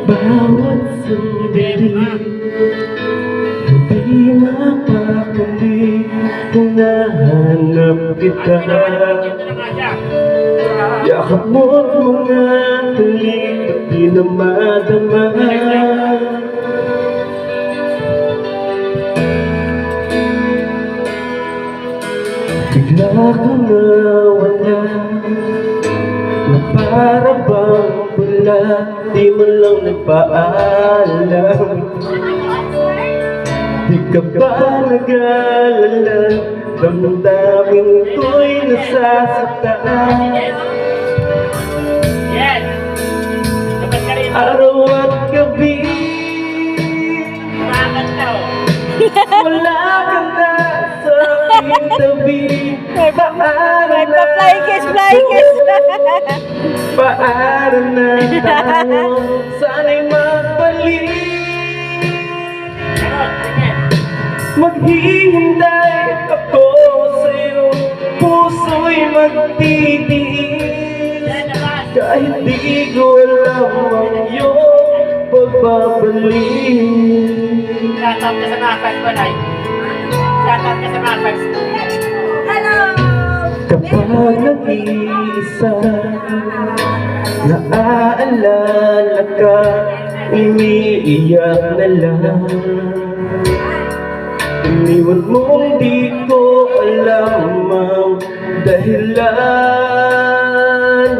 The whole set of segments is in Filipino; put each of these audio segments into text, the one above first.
Bawat sandali, hindi mapakali, hinahanap kita. Yakap mo't mga halik, di na madama. Bigla kang nawala, na para bang wala, di mo lang nagpaalam. Di ka ba nag-alala, damdamin ko'y nasasaktan. Araw at gabi, wala ka na sa aking tabi. May pa-flying kiss, flying kiss. Paano na tayo, sana'y magbalik. Maghihintay ako sa'yo, puso'y magtitiis. Kahit di ko alam ang iyong pagbabalik. Shoutout ka sa mga fans ko, Nay. Shoutout ka sa mga fans ko. Kapag nag-iisa, naaalala ka, umiiyak na lang. Iniwan mong di ko alam ang dahilan.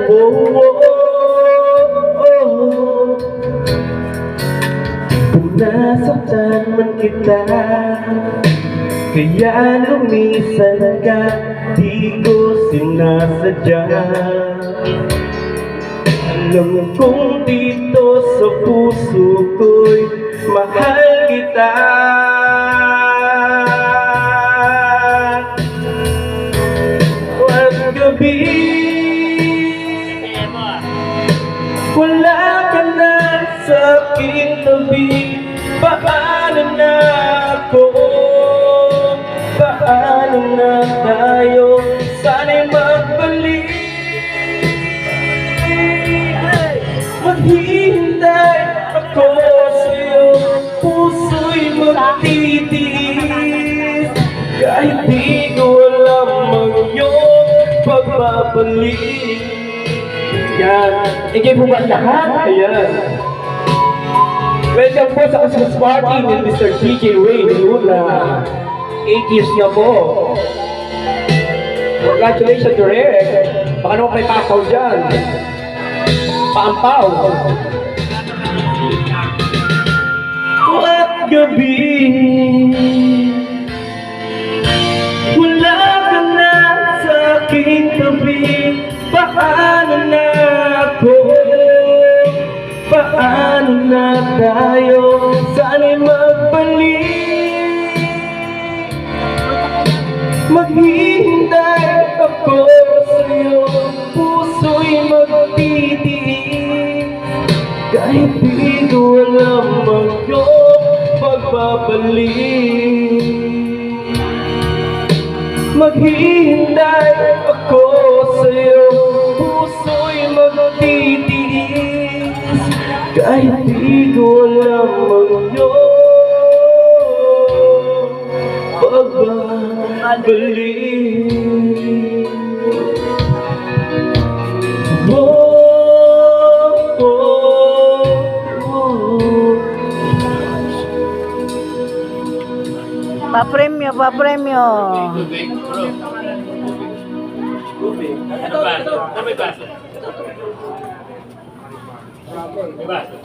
Oh, oh, oh. Kung nasaktan man kita, kaya lumisan ka, di ko sinasadya. Alam kong dito sa puso ko'y mahal kita. At gabi, wala ka na sa aking tabi. Paano na ako? Paano na tayo? Sana'y magbalik. Maghihintay ako sa'yo, puso'y magtitiis. Kahit di ko alam ang iyong pagbabalik. Yan, ikay po ba lahat? Ayan. Welcome po sa Christmas party ni Mr. DJ Ray Luna. 8 years niya po. Congratulations, Derek. Baka naman may pakaw dyan. Paampaw. At gabi, wala ka na sa aking tabi. Paano na ako? Paano na tayo? Sana'y magbalik. Maghihintay ako sa'yo, puso'y magtitiis. Kahit di ko alam ang iyong pagbabalik. Maghihintay ako sa'yo, puso'y magtitiis. Kahit di ko alam ang iyong pagbabalik. Oh, oh, oh. Pa-premyo, pa-premyo. Ano ba? Ano may baso? May baso?